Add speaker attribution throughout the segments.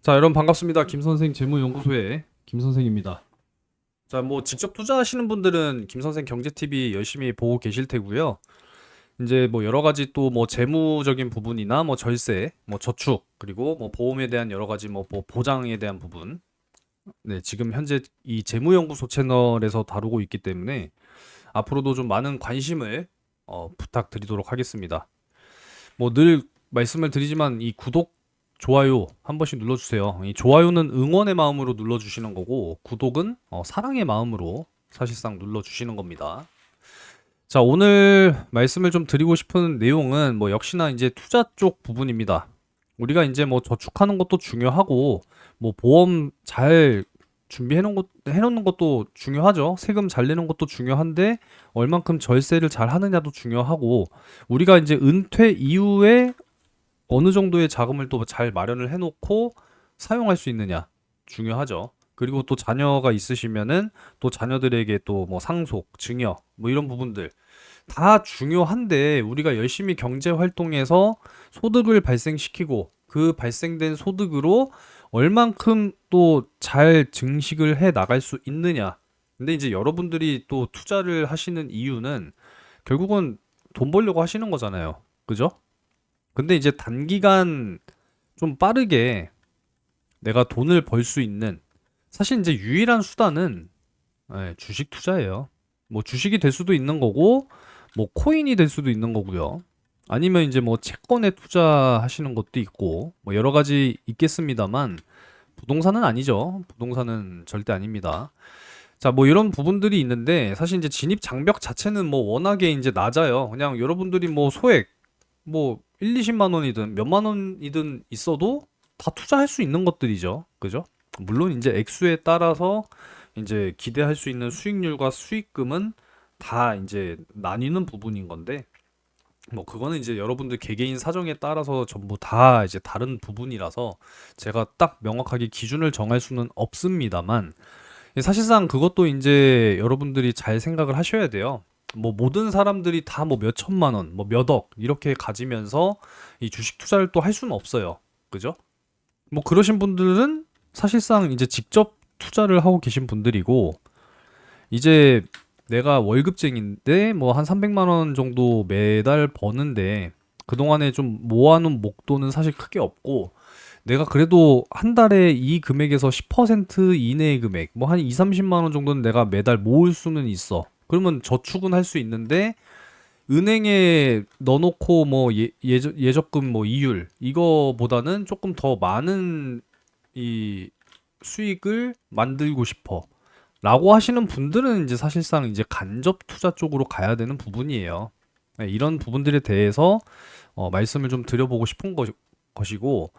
Speaker 1: 자, 여러분 반갑습니다. 김선생 재무연구소의 김선생입니다. 자, 뭐 직접 투자하시는 분들은 김선생 경제TV 열심히 보고 계실 테고요. 이제 뭐 여러 가지 또 뭐 재무적인 부분이나 뭐 절세, 뭐 저축, 그리고 뭐 보험에 대한 여러 가지 뭐 보장에 대한 부분. 네, 지금 현재 이 재무연구소 채널에서 다루고 있기 때문에 앞으로도 좀 많은 관심을 부탁드리도록 하겠습니다. 뭐 늘 말씀을 드리지만 이 구독, 좋아요 한 번씩 눌러주세요. 이 좋아요는 응원의 마음으로 눌러주시는 거고, 구독은 사랑의 마음으로 사실상 눌러주시는 겁니다. 자, 오늘 말씀을 좀 드리고 싶은 내용은 뭐 역시나 이제 투자 쪽 부분입니다. 우리가 이제 뭐 저축하는 것도 중요하고, 뭐 보험 잘 해놓는 것도 중요하죠. 세금 잘 내는 것도 중요한데, 얼만큼 절세를 잘 하느냐도 중요하고, 우리가 이제 은퇴 이후에 어느 정도의 자금을 또 잘 마련을 해놓고 사용할 수 있느냐 중요하죠. 그리고 또 자녀가 있으시면은 또 자녀들에게 또 뭐 상속, 증여 뭐 이런 부분들 다 중요한데, 우리가 열심히 경제 활동해서 소득을 발생시키고 그 발생된 소득으로 얼만큼 또 잘 증식을 해 나갈 수 있느냐. 근데 이제 여러분들이 또 투자를 하시는 이유는 결국은 돈 벌려고 하시는 거잖아요. 그죠? 근데 이제 단기간 좀 빠르게 내가 돈을 벌 수 있는, 사실 이제 유일한 수단은 주식 투자예요. 뭐 주식이 될 수도 있는 거고, 뭐 코인이 될 수도 있는 거고요. 아니면 이제 뭐 채권에 투자하시는 것도 있고, 뭐 여러 가지 있겠습니다만, 부동산은 아니죠. 부동산은 절대 아닙니다. 자, 뭐 이런 부분들이 있는데, 사실 이제 진입 장벽 자체는 뭐 워낙에 이제 낮아요. 그냥 여러분들이 뭐 소액, 뭐 1, 20만 원이든 몇만 원이든 있어도 다 투자할 수 있는 것들이죠. 그죠? 물론 이제 액수에 따라서 이제 기대할 수 있는 수익률과 수익금은 다 이제 나뉘는 부분인 건데, 뭐 그거는 이제 여러분들 개개인 사정에 따라서 전부 다 이제 다른 부분이라서 제가 딱 명확하게 기준을 정할 수는 없습니다만, 사실상 그것도 이제 여러분들이 잘 생각을 하셔야 돼요. 뭐 모든 사람들이 다 뭐 몇 천만 원, 뭐 몇 억 이렇게 가지면서 이 주식 투자를 또 할 수는 없어요. 그죠? 뭐 그러신 분들은 사실상 이제 직접 투자를 하고 계신 분들이고, 이제 내가 월급쟁인데 뭐 한 300만 원 정도 매달 버는데 그동안에 좀 모아놓은 목돈은 사실 크게 없고, 내가 그래도 한 달에 이 금액에서 10% 이내의 금액, 뭐 한 2, 30만 원 정도는 내가 매달 모을 수는 있어. 그러면 저축은 할 수 있는데, 은행에 넣어놓고 뭐 예적금 뭐 이율 이거보다는 조금 더 많은 이 수익을 만들고 싶어 라고 하시는 분들은 이제 사실상 이제 간접 투자 쪽으로 가야 되는 부분이에요. 네, 이런 부분들에 대해서 말씀을 좀 드려보고 싶은 것이고,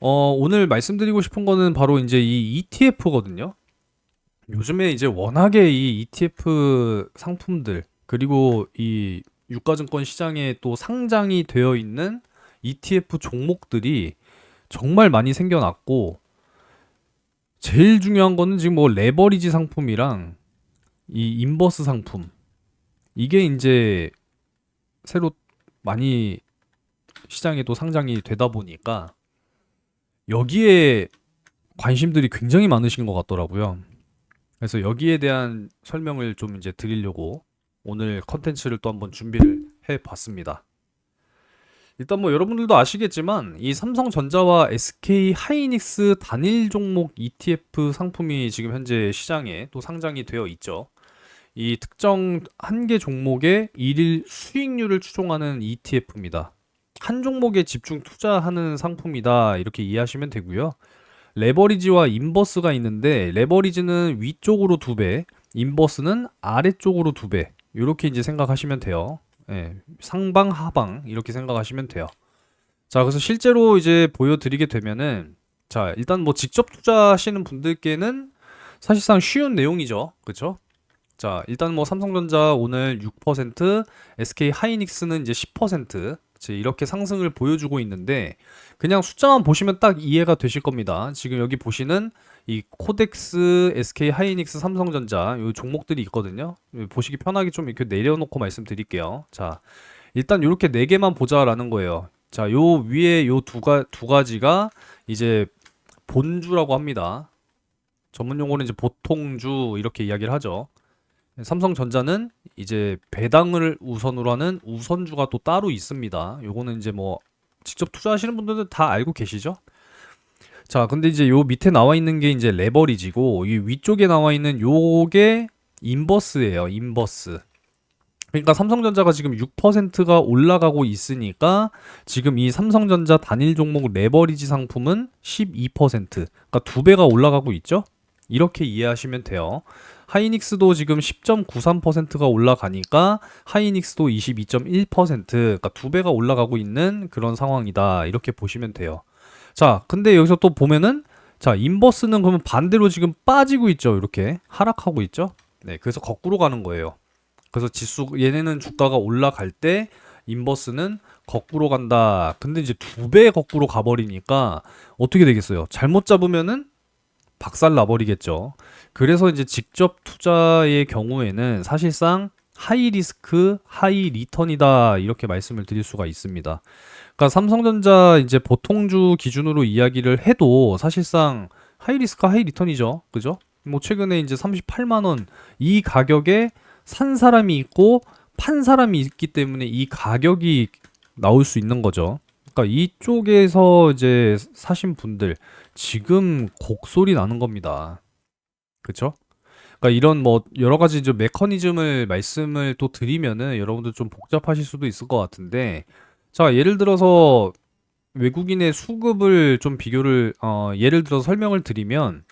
Speaker 1: 오늘 말씀드리고 싶은 거는 바로 이제 이 ETF거든요. 요즘에 이제 워낙에 이 ETF 상품들, 그리고 이 유가증권 시장에 또 상장이 되어 있는 ETF 종목들이 정말 많이 생겨났고, 제일 중요한 거는 지금 뭐 레버리지 상품이랑 이 인버스 상품, 이게 이제 새로 많이 시장에 또 상장이 되다 보니까 여기에 관심들이 굉장히 많으신 것 같더라고요. 그래서 여기에 대한 설명을 좀 이제 드리려고 오늘 컨텐츠를 또 한번 준비를 해 봤습니다. 일단 뭐 여러분들도 아시겠지만 이 삼성전자와 SK 하이닉스 단일 종목 ETF 상품이 지금 현재 시장에 또 상장이 되어 있죠. 이 특정 한 개 종목의 일일 수익률을 추종하는 ETF입니다. 한 종목에 집중 투자하는 상품이다, 이렇게 이해하시면 되고요. 레버리지와 인버스가 있는데, 레버리지는 위쪽으로 2배, 인버스는 아래쪽으로 2배. 이렇게 이제 생각하시면 돼요. 예, 상방 하방 이렇게 생각하시면 돼요. 자, 그래서 실제로 이제 보여드리게 되면은, 자, 일단 뭐 직접 투자하시는 분들께는 사실상 쉬운 내용이죠. 그쵸? 자, 일단 뭐 삼성전자 오늘 6%, SK 하이닉스는 이제 10%, 이제 이렇게 상승을 보여주고 있는데, 그냥 숫자만 보시면 딱 이해가 되실 겁니다. 지금 여기 보시는 이 코덱스, SK 하이닉스, 삼성전자 요 종목들이 있거든요. 보시기 편하게 좀 이렇게 내려놓고 말씀드릴게요. 자, 일단 이렇게 네 개만 보자라는 거예요. 자, 요 위에 요 두 가지가 이제 본주라고 합니다. 전문 용어는 이제 보통주 이렇게 이야기를 하죠. 삼성전자는 이제 배당을 우선으로 하는 우선주가 또 따로 있습니다. 요거는 이제 뭐 직접 투자하시는 분들은 다 알고 계시죠? 자, 근데 이제 요 밑에 나와 있는 게 이제 레버리지고 이 위쪽에 나와 있는 요게 인버스예요. 인버스. 그러니까 삼성전자가 지금 6%가 올라가고 있으니까 지금 이 삼성전자 단일 종목 레버리지 상품은 12%, 그러니까 두 배가 올라가고 있죠? 이렇게 이해하시면 돼요. 하이닉스도 지금 10.93%가 올라가니까 하이닉스도 22.1%, 그러니까 두 배가 올라가고 있는 그런 상황이다. 이렇게 보시면 돼요. 자, 근데 여기서 또 보면은 자, 인버스는 그러면 반대로 지금 빠지고 있죠. 이렇게 하락하고 있죠. 네, 그래서 거꾸로 가는 거예요. 그래서 지수 얘네는 주가가 올라갈 때 인버스는 거꾸로 간다. 근데 이제 두 배 거꾸로 가버리니까 어떻게 되겠어요? 잘못 잡으면은 박살 나버리겠죠. 그래서 이제 직접 투자의 경우에는 사실상 하이 리스크, 하이 리턴이다. 이렇게 말씀을 드릴 수가 있습니다. 그러니까 삼성전자 이제 보통주 기준으로 이야기를 해도 사실상 하이 리스크, 하이 리턴이죠. 그죠? 뭐 최근에 이제 38만 원 이 가격에 산 사람이 있고 판 사람이 있기 때문에 이 가격이 나올 수 있는 거죠. 그러니까 이쪽에서 이제 사신 분들 지금 곡소리 나는 겁니다. 그쵸? 그러니까 이런 뭐 여러 가지 좀 메커니즘을 말씀을 또 드리면은 여러분들 좀 복잡하실 수도 있을 것 같은데, 자, 예를 들어서 외국인의 수급을 좀 비교를 예를 들어서 설명을 드리면,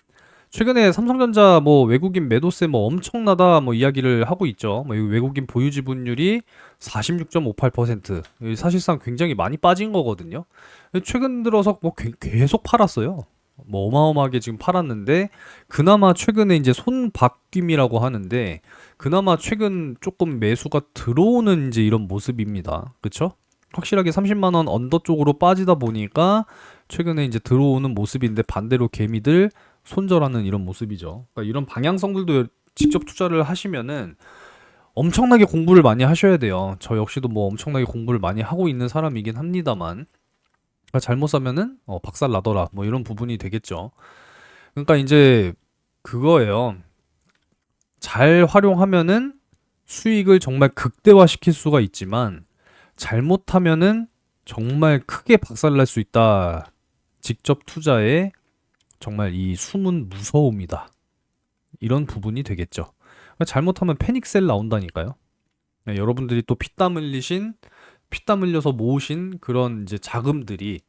Speaker 1: 최근에 삼성전자 뭐 외국인 매도세 뭐 엄청나다 뭐 이야기를 하고 있죠. 뭐 외국인 보유 지분율이 46.58%. 사실상 굉장히 많이 빠진 거거든요. 최근 들어서 뭐 계속 팔았어요. 뭐 어마어마하게 지금 팔았는데 그나마 최근에 이제 손바뀜이라고 하는데 그나마 최근 조금 매수가 들어오는 이제 이런 모습입니다. 그쵸? 확실하게 30만 원 언더 쪽으로 빠지다 보니까 최근에 이제 들어오는 모습인데 반대로 개미들 손절하는 이런 모습이죠. 그러니까 이런 방향성들도 직접 투자를 하시면은 엄청나게 공부를 많이 하셔야 돼요. 저 역시도 뭐 엄청나게 공부를 많이 하고 있는 사람이긴 합니다만, 그러니까 잘못 사면은 박살 나더라 뭐 이런 부분이 되겠죠. 그러니까 이제 그거예요. 잘 활용하면은 수익을 정말 극대화시킬 수가 있지만 잘못하면은 정말 크게 박살날 수 있다. 직접 투자의 정말 이 숨은 무서움이다. 이런 부분이 되겠죠. 그러니까 잘못하면 패닉셀 나온다니까요. 네, 여러분들이 또 피땀 흘려서 모으신 그런 이제 자금들이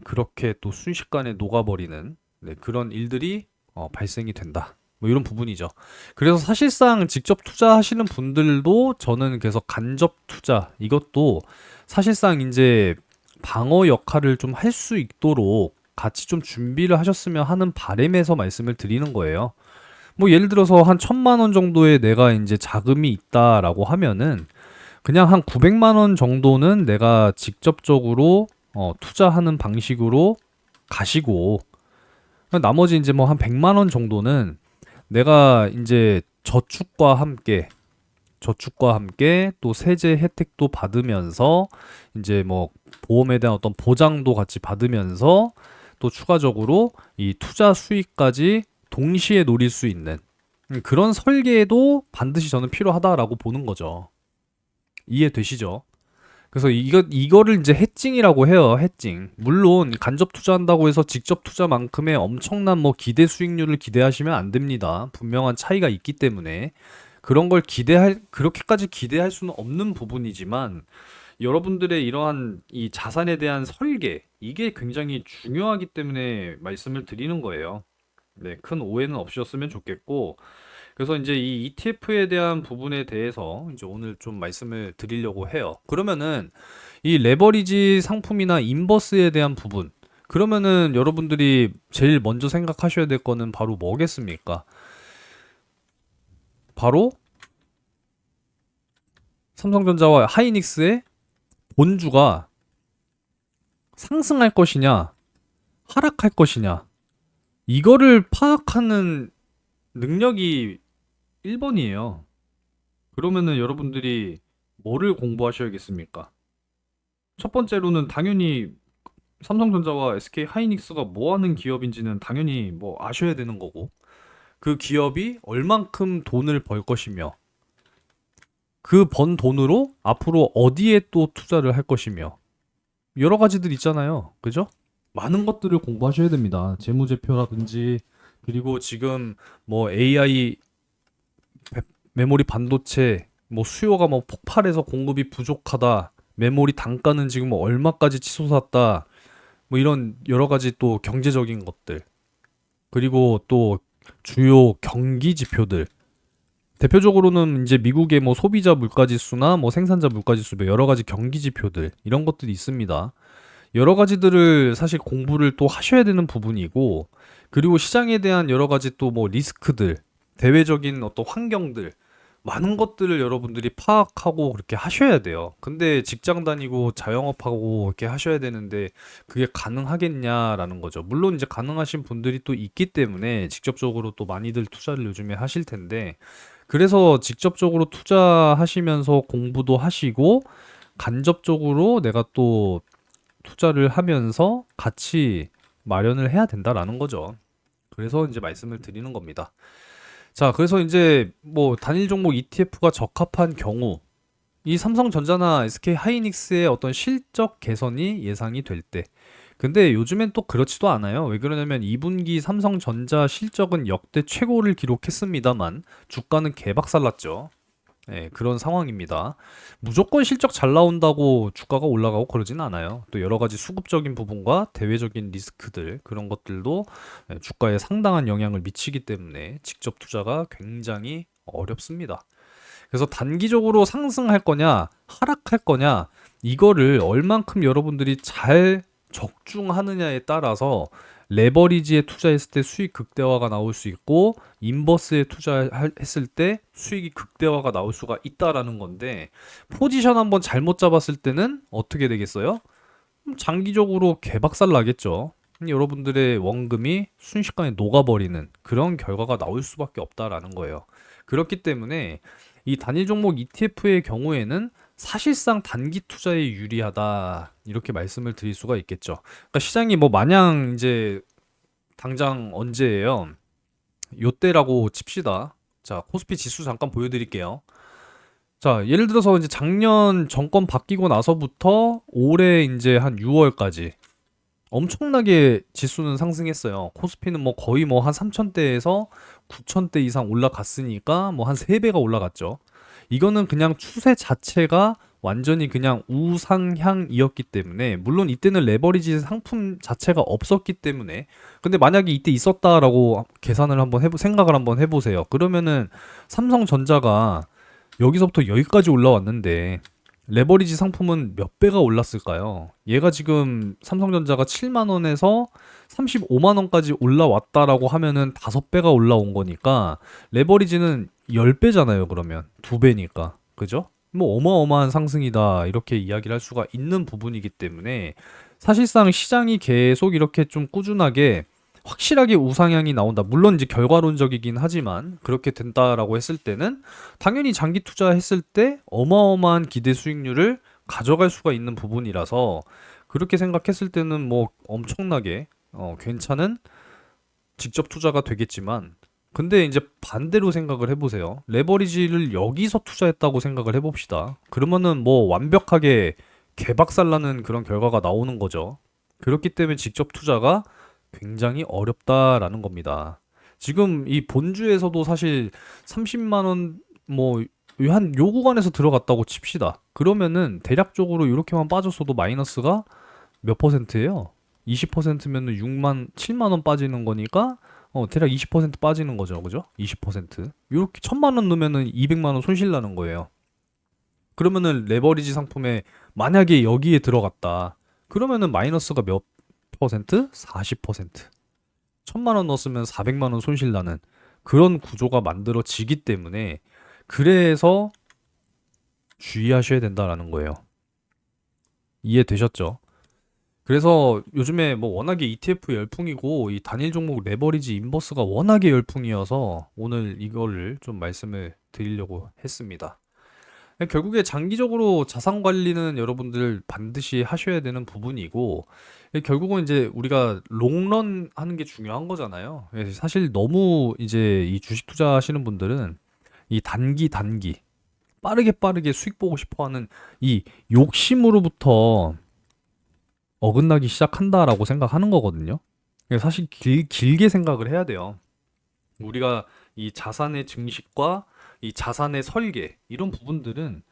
Speaker 1: 그렇게 또 순식간에 녹아버리는 그런 일들이 발생이 된다. 뭐 이런 부분이죠. 그래서 사실상 직접 투자하시는 분들도 저는 계속 간접 투자 이것도 사실상 이제 방어 역할을 좀 할 수 있도록 같이 좀 준비를 하셨으면 하는 바람에서 말씀을 드리는 거예요. 뭐 예를 들어서 한 1,000만 원 정도의 내가 이제 자금이 있다라고 하면은 그냥 한 900만 원 정도는 내가 직접적으로 투자하는 방식으로 가시고 나머지 이제 뭐 한 100만 원 정도는 내가 이제 저축과 함께 또 세제 혜택도 받으면서 이제 뭐 보험에 대한 어떤 보장도 같이 받으면서 또 추가적으로 이 투자 수익까지 동시에 노릴 수 있는 그런 설계도 반드시 저는 필요하다라고 보는 거죠. 이해되시죠? 그래서 이거를 이제 해칭이라고 해요. 해칭. 물론 간접 투자한다고 해서 직접 투자만큼의 엄청난 뭐 기대 수익률을 기대하시면 안 됩니다. 분명한 차이가 있기 때문에 그런 걸 그렇게까지 기대할 수는 없는 부분이지만 여러분들의 이러한 이 자산에 대한 설계 이게 굉장히 중요하기 때문에 말씀을 드리는 거예요. 네, 큰 오해는 없으셨으면 좋겠고 그래서 이제 이 ETF에 대한 부분에 대해서 이제 오늘 좀 말씀을 드리려고 해요. 그러면은 이 레버리지 상품이나 인버스에 대한 부분, 그러면은 여러분들이 제일 먼저 생각하셔야 될 거는 바로 뭐겠습니까? 바로 삼성전자와 하이닉스의 본주가 상승할 것이냐, 하락할 것이냐, 이거를 파악하는 능력이 1번이에요. 그러면은 여러분들이 뭐를 공부하셔야겠습니까? 첫 번째로는 당연히 삼성전자와 SK 하이닉스가 뭐 하는 기업인지는 당연히 뭐 아셔야 되는 거고, 그 기업이 얼만큼 돈을 벌 것이며, 그 번 돈으로 앞으로 어디에 또 투자를 할 것이며, 여러 가지들 있잖아요. 그죠? 많은 것들을 공부하셔야 됩니다. 재무제표라든지, 그리고 지금 뭐 AI 메모리 반도체 뭐 수요가 뭐 폭발해서 공급이 부족하다. 메모리 단가는 지금 뭐 얼마까지 치솟았다. 뭐 이런 여러 가지 또 경제적인 것들. 그리고 또 주요 경기 지표들. 대표적으로는 이제 미국의 뭐 소비자 물가 지수나 뭐 생산자 물가 지수 뭐 여러 가지 경기 지표들 이런 것들이 있습니다. 여러 가지들을 사실 공부를 또 하셔야 되는 부분이고, 그리고 시장에 대한 여러 가지 또 뭐 리스크들, 대외적인 어떤 환경들, 많은 것들을 여러분들이 파악하고 그렇게 하셔야 돼요. 근데 직장 다니고 자영업하고 이렇게 하셔야 되는데 그게 가능하겠냐라는 거죠. 물론 이제 가능하신 분들이 또 있기 때문에 직접적으로 또 많이들 투자를 요즘에 하실 텐데, 그래서 직접적으로 투자하시면서 공부도 하시고 간접적으로 내가 또 투자를 하면서 같이 마련을 해야 된다라는 거죠. 그래서 이제 말씀을 드리는 겁니다. 자, 그래서 이제 뭐 단일 종목 ETF가 적합한 경우, 이 삼성전자나 SK 하이닉스의 어떤 실적 개선이 예상이 될 때. 근데 요즘엔 또 그렇지도 않아요. 왜 그러냐면 2분기 삼성전자 실적은 역대 최고를 기록했습니다만 주가는 개박살났죠. 예, 그런 상황입니다. 무조건 실적 잘 나온다고 주가가 올라가고 그러진 않아요. 또 여러 가지 수급적인 부분과 대외적인 리스크들, 그런 것들도 주가에 상당한 영향을 미치기 때문에 직접 투자가 굉장히 어렵습니다. 그래서 단기적으로 상승할 거냐, 하락할 거냐, 이거를 얼만큼 여러분들이 잘 적중하느냐에 따라서 레버리지에 투자했을 때 수익 극대화가 나올 수 있고, 인버스에 투자했을 때 수익이 극대화가 나올 수가 있다라는 건데, 포지션 한번 잘못 잡았을 때는 어떻게 되겠어요? 장기적으로 개박살 나겠죠. 여러분들의 원금이 순식간에 녹아버리는 그런 결과가 나올 수밖에 없다라는 거예요. 그렇기 때문에 이 단일 종목 ETF의 경우에는 사실상 단기 투자에 유리하다, 이렇게 말씀을 드릴 수가 있겠죠. 그러니까 시장이 뭐 마냥 이제 당장 언제예요? 요때라고 칩시다. 자, 코스피 지수 잠깐 보여드릴게요. 자, 예를 들어서 이제 작년 정권 바뀌고 나서부터 올해 이제 한 6월까지 엄청나게 지수는 상승했어요. 코스피는 뭐 거의 뭐 한 3,000대에서 9,000대 이상 올라갔으니까 뭐 한 3배가 올라갔죠. 이거는 그냥 추세 자체가 완전히 그냥 우상향이었기 때문에, 물론 이때는 레버리지 상품 자체가 없었기 때문에, 근데 만약에 이때 있었다라고 계산을 한번 생각을 한번 해보세요. 그러면은 삼성전자가 여기서부터 여기까지 올라왔는데 레버리지 상품은 몇 배가 올랐을까요? 얘가 지금 삼성전자가 7만 원에서 35만 원까지 올라왔다라고 하면은 5배가 올라온 거니까 레버리지는 10배잖아요, 그러면. 2배니까. 그죠? 뭐 어마어마한 상승이다, 이렇게 이야기를 할 수가 있는 부분이기 때문에 사실상 시장이 계속 이렇게 좀 꾸준하게 확실하게 우상향이 나온다. 물론 이제 결과론적이긴 하지만 그렇게 된다라고 했을 때는 당연히 장기 투자했을 때 어마어마한 기대 수익률을 가져갈 수가 있는 부분이라서, 그렇게 생각했을 때는 뭐 엄청나게 괜찮은 직접 투자가 되겠지만, 근데 이제 반대로 생각을 해보세요. 레버리지를 여기서 투자했다고 생각을 해봅시다. 그러면은 뭐 완벽하게 개박살나는 그런 결과가 나오는 거죠. 그렇기 때문에 직접 투자가 굉장히 어렵다라는 겁니다. 지금 이 본주에서도 사실 30만 원 뭐 한 요 구간에서 들어갔다고 칩시다. 그러면은 대략적으로 이렇게만 빠졌어도 마이너스가 몇 퍼센트예요? 20%면 7만 원 빠지는 거니까 대략 20% 빠지는 거죠. 그죠? 20%. 이렇게 1,000만 원 넣으면은 200만 원 손실 나는 거예요. 그러면은 레버리지 상품에 만약에 여기에 들어갔다. 그러면은 마이너스가 몇 퍼센트? 40%. 1,000만 원 넣었으면 400만 원 손실 나는 그런 구조가 만들어지기 때문에, 그래서 주의하셔야 된다라는 거예요. 이해되셨죠? 그래서 요즘에 뭐 워낙에 ETF 열풍이고 이 단일 종목 레버리지 인버스가 워낙에 열풍이어서 오늘 이거를 좀 말씀을 드리려고 했습니다. 결국에 장기적으로 자산 관리는 여러분들 반드시 하셔야 되는 부분이고, 결국은 이제 우리가 롱런 하는 게 중요한 거잖아요. 사실 너무 이제 이 주식 투자하시는 분들은 이 단기 빠르게 수익 보고 싶어 하는 이 욕심으로부터 어긋나기 시작한다라고 생각하는 거거든요. 사실 길게 생각을 해야 돼요. 우리가 이 자산의 증식과 이 자산의 설계 이런 부분들은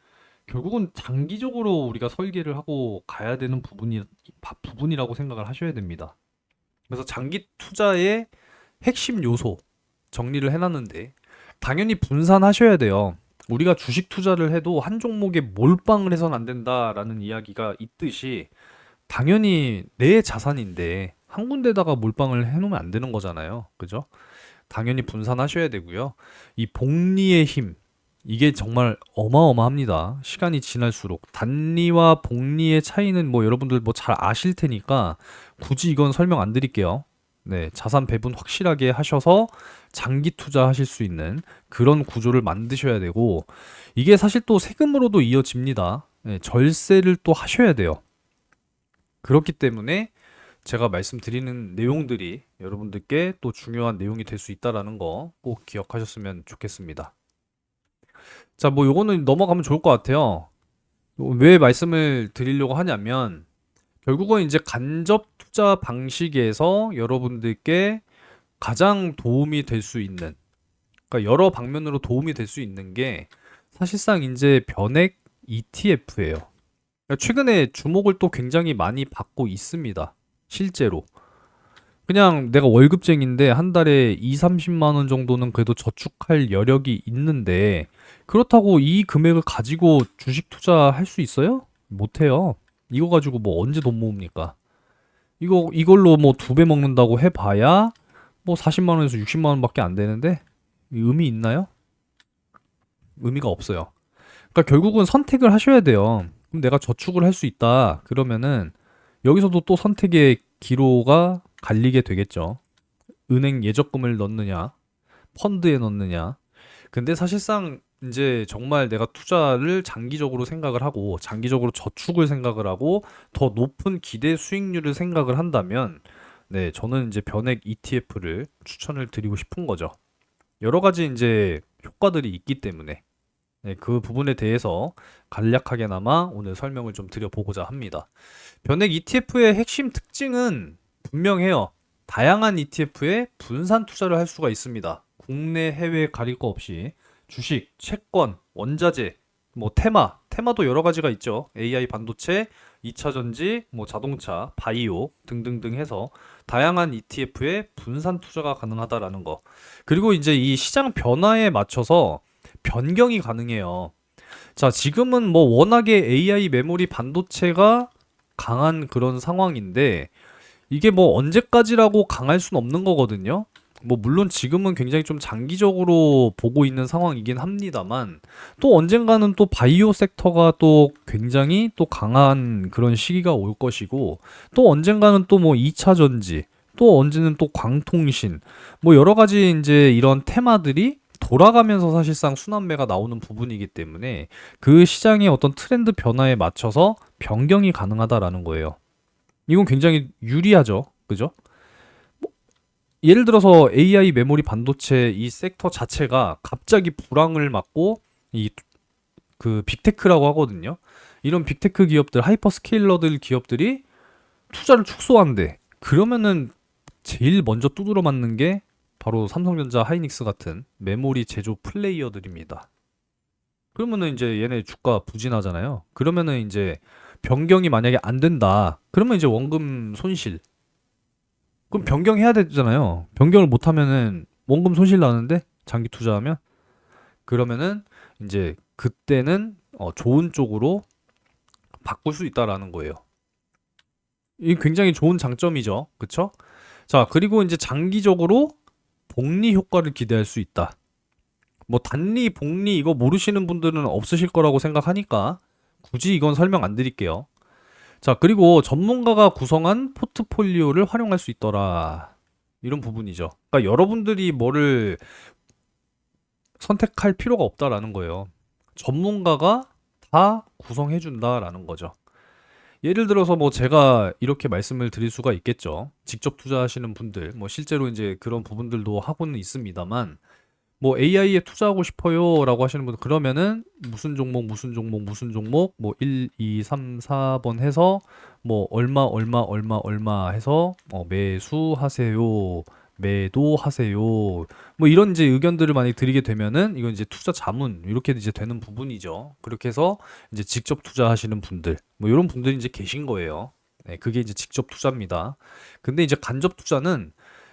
Speaker 1: 결국은 장기적으로 우리가 설계를 하고 가야 되는 부분이라고 생각을 하셔야 됩니다. 그래서 장기 투자의 핵심 요소 정리를 해놨는데 당연히 분산하셔야 돼요. 우리가 주식 투자를 해도 한 종목에 몰빵을 해서는 안 된다라는 이야기가 있듯이 당연히 내 자산인데 한 군데다가 몰빵을 해놓으면 안 되는 거잖아요. 그죠? 당연히 분산하셔야 되고요. 이 복리의 힘, 이게 정말 어마어마합니다. 시간이 지날수록 단리와 복리의 차이는 뭐 여러분들 뭐 잘 아실 테니까 굳이 이건 설명 안 드릴게요. 네, 자산 배분 확실하게 하셔서 장기 투자하실 수 있는 그런 구조를 만드셔야 되고 이게 사실 또 세금으로도 이어집니다. 네, 절세를 또 하셔야 돼요. 그렇기 때문에 제가 말씀드리는 내용들이 여러분들께 또 중요한 내용이 될 수 있다라는 거 꼭 기억하셨으면 좋겠습니다. 자, 뭐 요거는 넘어가면 좋을 것 같아요. 왜 말씀을 드리려고 하냐면 결국은 이제 간접 투자 방식에서 여러분들께 가장 도움이 될 수 있는, 그러니까 여러 방면으로 도움이 될 수 있는 게 사실상 이제 변액 ETF예요. 최근에 주목을 또 굉장히 많이 받고 있습니다. 실제로. 그냥 내가 월급쟁인데 한 달에 2, 30만 원 정도는 그래도 저축할 여력이 있는데 그렇다고 이 금액을 가지고 주식 투자할 수 있어요? 못해요. 이거 가지고 뭐 언제 돈 모읍니까? 이걸로 뭐 2배 먹는다고 해봐야 뭐 40만 원에서 60만 원밖에 안 되는데 의미 있나요? 의미가 없어요. 그러니까 결국은 선택을 하셔야 돼요. 그럼 내가 저축을 할 수 있다. 그러면은 여기서도 또 선택의 기로가 갈리게 되겠죠. 은행 예적금을 넣느냐, 펀드에 넣느냐. 근데 사실상 이제 정말 내가 투자를 장기적으로 생각을 하고, 장기적으로 저축을 생각을 하고, 더 높은 기대 수익률을 생각을 한다면, 네, 저는 이제 변액 ETF를 추천을 드리고 싶은 거죠. 여러 가지 이제 효과들이 있기 때문에, 네, 그 부분에 대해서 간략하게나마 오늘 설명을 좀 드려보고자 합니다. 변액 ETF의 핵심 특징은 분명해요. 다양한 ETF에 분산 투자를 할 수가 있습니다. 국내, 해외 가릴 거 없이 주식, 채권, 원자재, 뭐 테마도 여러 가지가 있죠. AI 반도체, 2차 전지, 뭐 자동차, 바이오 등등등 해서 다양한 ETF에 분산 투자가 가능하다라는 거. 그리고 이제 이 시장 변화에 맞춰서 변경이 가능해요. 자, 지금은 뭐 워낙에 AI 메모리 반도체가 강한 그런 상황인데 이게 뭐 언제까지라고 강할 순 없는 거거든요. 뭐 물론 지금은 굉장히 좀 장기적으로 보고 있는 상황이긴 합니다만 또 언젠가는 또 바이오 섹터가 또 굉장히 또 강한 그런 시기가 올 것이고 또 언젠가는 또 뭐 2차 전지 또 언제는 또 광통신 뭐 여러 가지 이제 이런 테마들이 돌아가면서 사실상 순환매가 나오는 부분이기 때문에 그 시장의 어떤 트렌드 변화에 맞춰서 변경이 가능하다라는 거예요. 이건 굉장히 유리하죠. 그죠? 뭐 예를 들어서 AI 메모리 반도체 이 섹터 자체가 갑자기 불황을 맞고 이 그 빅테크라고 하거든요. 이런 빅테크 기업들, 하이퍼스케일러들 기업들이 투자를 축소한대. 그러면은 제일 먼저 두드러 맞는 게 바로 삼성전자, 하이닉스 같은 메모리 제조 플레이어들입니다. 그러면은 이제 얘네 주가 부진하잖아요. 그러면은 이제 변경이 만약에 안 된다. 그러면 이제 원금 손실. 그럼 변경해야 되잖아요. 변경을 못 하면은 원금 손실 나는데 장기 투자하면 그러면은 이제 그때는 좋은 쪽으로 바꿀 수 있다라는 거예요. 이 굉장히 좋은 장점이죠. 그쵸? 자, 그리고 이제 장기적으로 복리 효과를 기대할 수 있다. 뭐 단리, 복리 이거 모르시는 분들은 없으실 거라고 생각하니까 굳이 이건 설명 안 드릴게요. 자, 그리고 전문가가 구성한 포트폴리오를 활용할 수 있더라. 이런 부분이죠. 그러니까 여러분들이 뭐를 선택할 필요가 없다라는 거예요. 전문가가 다 구성해 준다라는 거죠. 예를 들어서 뭐 제가 이렇게 말씀을 드릴 수가 있겠죠. 직접 투자하시는 분들, 뭐 실제로 이제 그런 부분들도 하고는 있습니다만, 뭐 AI에 투자하고 싶어요라고 하시는 분들 그러면은 무슨 종목 무슨 종목 무슨 종목 뭐 1, 2, 3, 4번 해서 뭐 얼마 얼마 얼마 얼마 해서 매수하세요. 매도하세요. 뭐 이런 이제 의견들을 많이 드리게 되면은 이건 이제 투자 자문 이렇게 이제 되는 부분이죠. 그렇게 해서 이제 직접 투자하시는 분들 뭐 이런 분들이 이제 계신 거예요. 네, 그게 이제 직접 투자입니다. 근데 이제 간접 투자는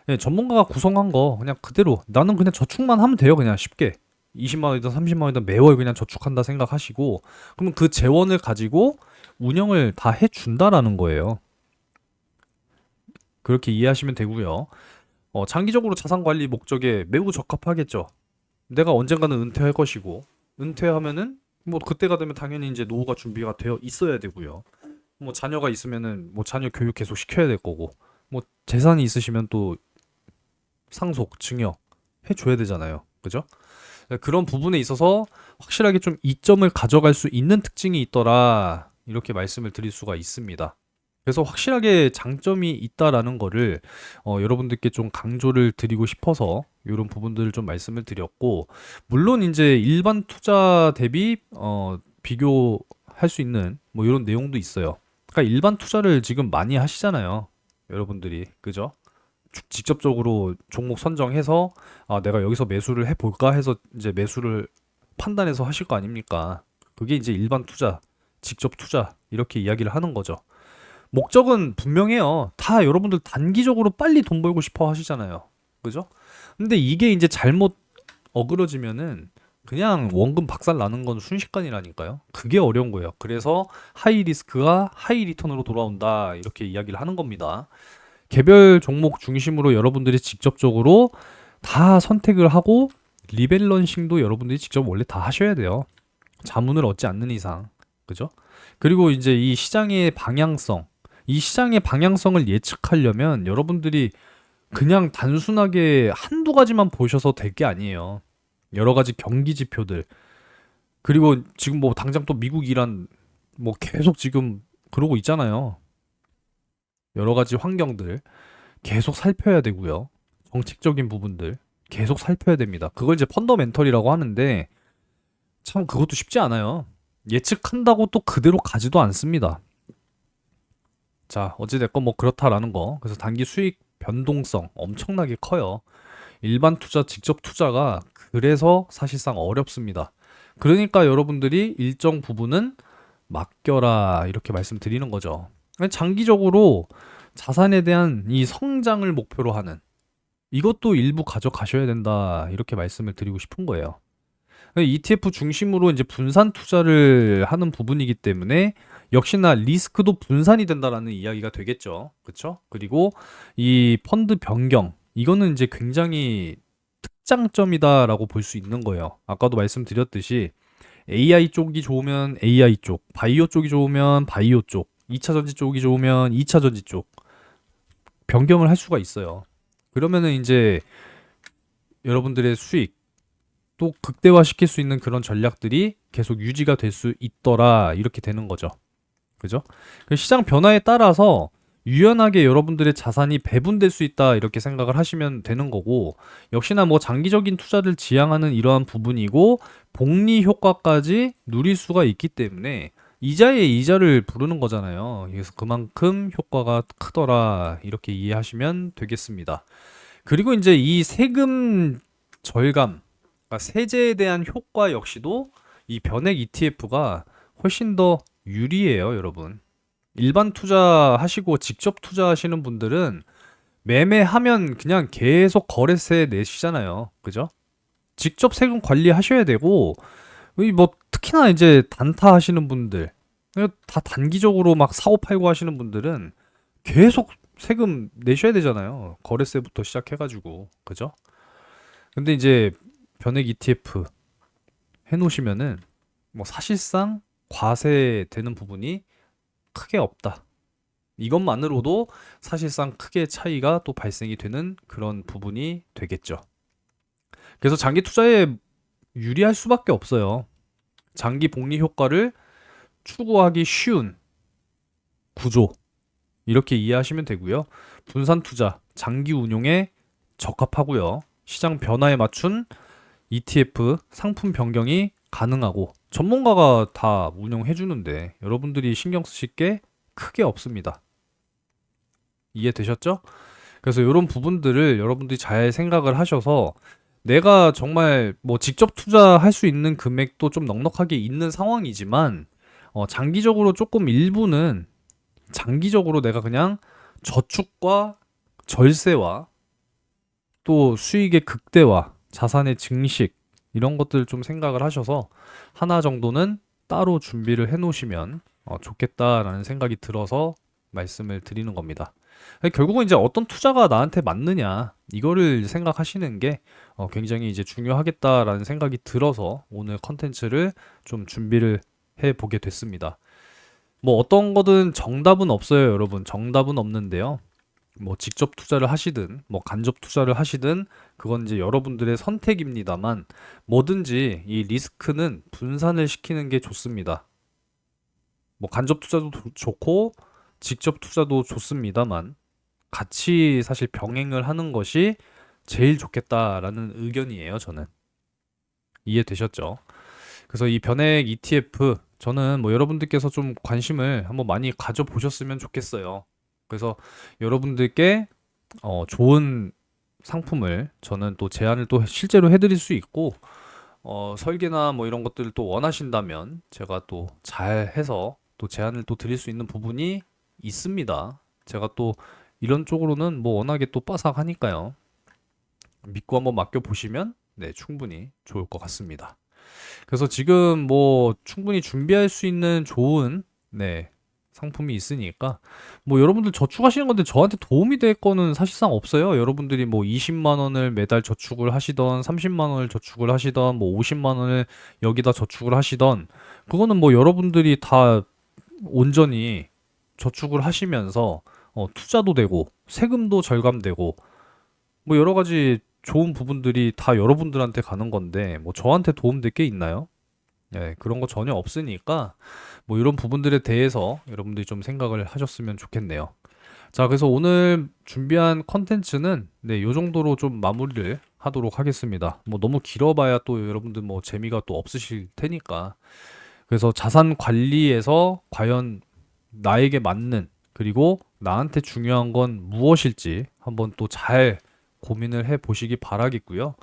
Speaker 1: 예, 전문가가 구성한 거 그냥 그대로 나는 그냥 저축만 하면 돼요. 그냥 쉽게 20만 원이든 30만 원이든 매월 그냥 저축한다 생각하시고 그러면 그 재원을 가지고 운영을 다 해준다라는 거예요. 그렇게 이해하시면 되고요. 장기적으로 자산 관리 목적에 매우 적합하겠죠. 내가 언젠가는 은퇴할 것이고 은퇴하면은 뭐 그때가 되면 당연히 이제 노후가 준비가 되어 있어야 되고요. 뭐 자녀가 있으면은 뭐 자녀 교육 계속 시켜야 될 거고 뭐 재산이 있으시면 또 상속, 증여 해줘야 되잖아요. 그죠? 그런 부분에 있어서 확실하게 좀 이점을 가져갈 수 있는 특징이 있더라. 이렇게 말씀을 드릴 수가 있습니다. 그래서 확실하게 장점이 있다라는 거를 여러분들께 좀 강조를 드리고 싶어서 이런 부분들을 좀 말씀을 드렸고 물론 이제 일반 투자 대비 비교할 수 있는 뭐 이런 내용도 있어요. 그러니까 일반 투자를 지금 많이 하시잖아요. 여러분들이 그죠? 직접적으로 종목 선정해서 아, 내가 여기서 매수를 해볼까 해서 이제 매수를 판단해서 하실 거 아닙니까? 그게 이제 일반 투자, 직접 투자 이렇게 이야기를 하는 거죠. 목적은 분명해요. 다 여러분들 단기적으로 빨리 돈 벌고 싶어 하시잖아요. 그죠? 근데 이게 이제 잘못 어그러지면은 그냥 원금 박살 나는 건 순식간이라니까요. 그게 어려운 거예요. 그래서 하이 리스크가 하이 리턴으로 돌아온다. 이렇게 이야기를 하는 겁니다. 개별 종목 중심으로 여러분들이 직접적으로 다 선택을 하고 리밸런싱도 여러분들이 직접 원래 다 하셔야 돼요. 자문을 얻지 않는 이상. 그죠? 그리고 이제 이 시장의 방향성을 예측하려면 여러분들이 그냥 단순하게 한두 가지만 보셔서 될 게 아니에요. 여러 가지 경기 지표들. 그리고 지금 뭐 당장 또 미국, 이란 뭐 계속 지금 그러고 있잖아요. 여러 가지 환경들. 계속 살펴야 되고요. 정책적인 부분들 계속 살펴야 됩니다. 그걸 이제 펀더멘털이라고 하는데 참 그것도 쉽지 않아요. 예측한다고 또 그대로 가지도 않습니다. 자, 어찌됐건 뭐 그렇다라는 거. 그래서 단기 수익 변동성 엄청나게 커요. 일반 투자, 직접 투자가 그래서 사실상 어렵습니다. 그러니까 여러분들이 일정 부분은 맡겨라 이렇게 말씀드리는 거죠. 장기적으로 자산에 대한 이 성장을 목표로 하는 이것도 일부 가져가셔야 된다 이렇게 말씀을 드리고 싶은 거예요. ETF 중심으로 이제 분산 투자를 하는 부분이기 때문에 역시나 리스크도 분산이 된다라는 이야기가 되겠죠. 그렇죠? 그리고 이 펀드 변경 이거는 이제 굉장히 특장점이다라고 볼 수 있는 거예요. 아까도 말씀드렸듯이 AI 쪽이 좋으면 AI 쪽, 바이오 쪽이 좋으면 바이오 쪽, 2차 전지 쪽이 좋으면 2차 전지 쪽 변경을 할 수가 있어요. 그러면은 이제 여러분들의 수익 또 극대화시킬 수 있는 그런 전략들이 계속 유지가 될 수 있더라 이렇게 되는 거죠. 그죠? 그 시장 변화에 따라서 유연하게 여러분들의 자산이 배분될 수 있다 이렇게 생각을 하시면 되는 거고 역시나 뭐 장기적인 투자를 지향하는 이러한 부분이고 복리 효과까지 누릴 수가 있기 때문에 이자에 이자를 부르는 거잖아요. 그래서 그만큼 효과가 크더라 이렇게 이해하시면 되겠습니다. 그리고 이제 이 세금 절감, 그러니까 세제에 대한 효과 역시도 이 변액 ETF가 훨씬 더 유리해요, 여러분. 일반 투자하시고 직접 투자하시는 분들은 매매하면 그냥 계속 거래세 내시잖아요. 그죠? 직접 세금 관리하셔야 되고, 이 뭐 특히나 이제 단타 하시는 분들, 다 단기적으로 막 사고 팔고 하시는 분들은 계속 세금 내셔야 되잖아요. 거래세부터 시작해가지고. 그죠? 근데 이제 변액 ETF 해놓으시면은 뭐 사실상 과세되는 부분이 크게 없다. 이것만으로도 사실상 크게 차이가 또 발생이 되는 그런 부분이 되겠죠. 그래서 장기 투자에 유리할 수밖에 없어요. 장기 복리 효과를 추구하기 쉬운 구조 이렇게 이해하시면 되고요. 분산 투자, 장기 운용에 적합하고요. 시장 변화에 맞춘 ETF 상품 변경이 가능하고 전문가가 다 운영해 주는데 여러분들이 신경 쓰실 게 크게 없습니다. 이해되셨죠? 그래서 이런 부분들을 여러분들이 잘 생각을 하셔서 내가 정말 뭐 직접 투자할 수 있는 금액도 좀 넉넉하게 있는 상황이지만 장기적으로 조금 일부는 장기적으로 내가 그냥 저축과 절세와 또 수익의 극대화, 자산의 증식 이런 것들 좀 생각을 하셔서 하나 정도는 따로 준비를 해 놓으시면 좋겠다라는 생각이 들어서 말씀을 드리는 겁니다. 결국은 이제 어떤 투자가 나한테 맞느냐 이거를 생각하시는 게 굉장히 이제 중요하겠다라는 생각이 들어서 오늘 컨텐츠를 좀 준비를 해 보게 됐습니다. 뭐 어떤 거든 정답은 없어요, 여러분. 정답은 없는데요. 뭐 직접 투자를 하시든 뭐 간접 투자를 하시든 그건 이제 여러분들의 선택입니다만 뭐든지 이 리스크는 분산을 시키는 게 좋습니다. 뭐 간접 투자도 좋고 직접 투자도 좋습니다만 같이 사실 병행을 하는 것이 제일 좋겠다라는 의견이에요, 저는. 이해되셨죠? 그래서 이 변액 ETF 저는 뭐 여러분들께서 좀 관심을 한번 많이 가져보셨으면 좋겠어요. 그래서 여러분들께 좋은 상품을 저는 또 제안을 또 실제로 해드릴 수 있고 설계나 뭐 이런 것들을 또 원하신다면 제가 또 잘 해서 또 제안을 또 드릴 수 있는 부분이 있습니다. 제가 또 이런 쪽으로는 뭐 워낙에 또 빠삭하니까요. 믿고 한번 맡겨보시면 네, 충분히 좋을 것 같습니다. 그래서 지금 뭐 충분히 준비할 수 있는 좋은 네, 상품이 있으니까 뭐 여러분들 저축하시는 건데 저한테 도움이 될 거는 사실상 없어요. 여러분들이 뭐 20만 원을 매달 저축을 하시던 30만 원을 저축을 하시던 뭐 50만 원을 여기다 저축을 하시던 그거는 뭐 여러분들이 다 온전히 저축을 하시면서 투자도 되고 세금도 절감되고 뭐 여러 가지 좋은 부분들이 다 여러분들한테 가는 건데 뭐 저한테 도움될 게 있나요? 네, 그런 거 전혀 없으니까 뭐 이런 부분들에 대해서 여러분들이 좀 생각을 하셨으면 좋겠네요. 자, 그래서 오늘 준비한 컨텐츠는 네, 요 정도로 좀 마무리를 하도록 하겠습니다. 뭐 너무 길어봐야 또 여러분들 뭐 재미가 또 없으실 테니까. 그래서 자산 관리에서 과연 나에게 맞는 그리고 나한테 중요한 건 무엇일지 한번 또 잘 고민을 해 보시기 바라겠고요.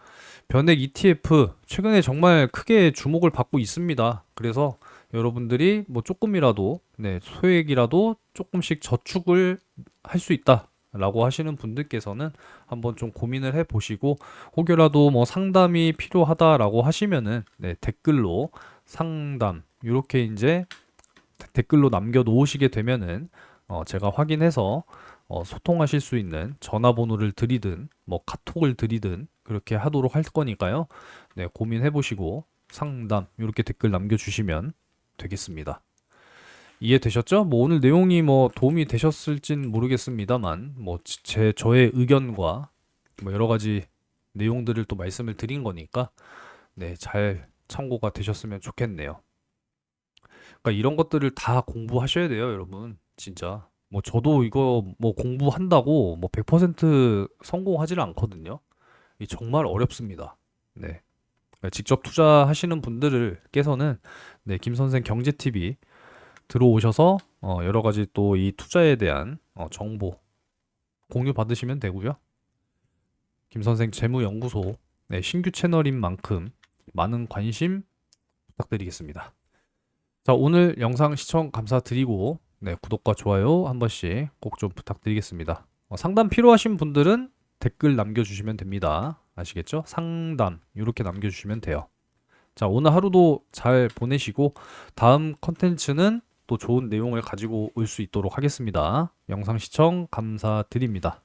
Speaker 1: 변액 ETF 최근에 정말 크게 주목을 받고 있습니다. 그래서 여러분들이 뭐 조금이라도 네, 소액이라도 조금씩 저축을 할 수 있다라고 하시는 분들께서는 한번 좀 고민을 해 보시고 혹여라도 뭐 상담이 필요하다라고 하시면은 네, 댓글로 상담 이렇게 이제 댓글로 남겨 놓으시게 되면은 제가 확인해서 소통하실 수 있는 전화번호를 드리든 뭐 카톡을 드리든 그렇게 하도록 할 거니까요. 네, 고민해 보시고 상담 이렇게 댓글 남겨주시면 되겠습니다. 이해되셨죠? 뭐 오늘 내용이 뭐 도움이 되셨을진 모르겠습니다만 뭐 저의 의견과 뭐 여러 가지 내용들을 또 말씀을 드린 거니까 네, 잘 참고가 되셨으면 좋겠네요. 그러니까 이런 것들을 다 공부하셔야 돼요, 여러분. 진짜. 뭐 저도 이거 뭐 공부한다고 뭐 100% 성공하지는 않거든요. 이 정말 어렵습니다. 네. 그러니까 직접 투자하시는 분들께서는 네, 김 선생 경제 TV 들어오셔서 여러 가지 또 이 투자에 대한 정보 공유 받으시면 되고요. 김 선생 재무연구소 네, 신규 채널인 만큼 많은 관심 부탁드리겠습니다. 자, 오늘 영상 시청 감사드리고 네, 구독과 좋아요 한 번씩 꼭 좀 부탁드리겠습니다. 상담 필요하신 분들은 댓글 남겨주시면 됩니다. 아시겠죠? 상담 이렇게 남겨주시면 돼요. 자, 오늘 하루도 잘 보내시고 다음 컨텐츠는 또 좋은 내용을 가지고 올 수 있도록 하겠습니다. 영상 시청 감사드립니다.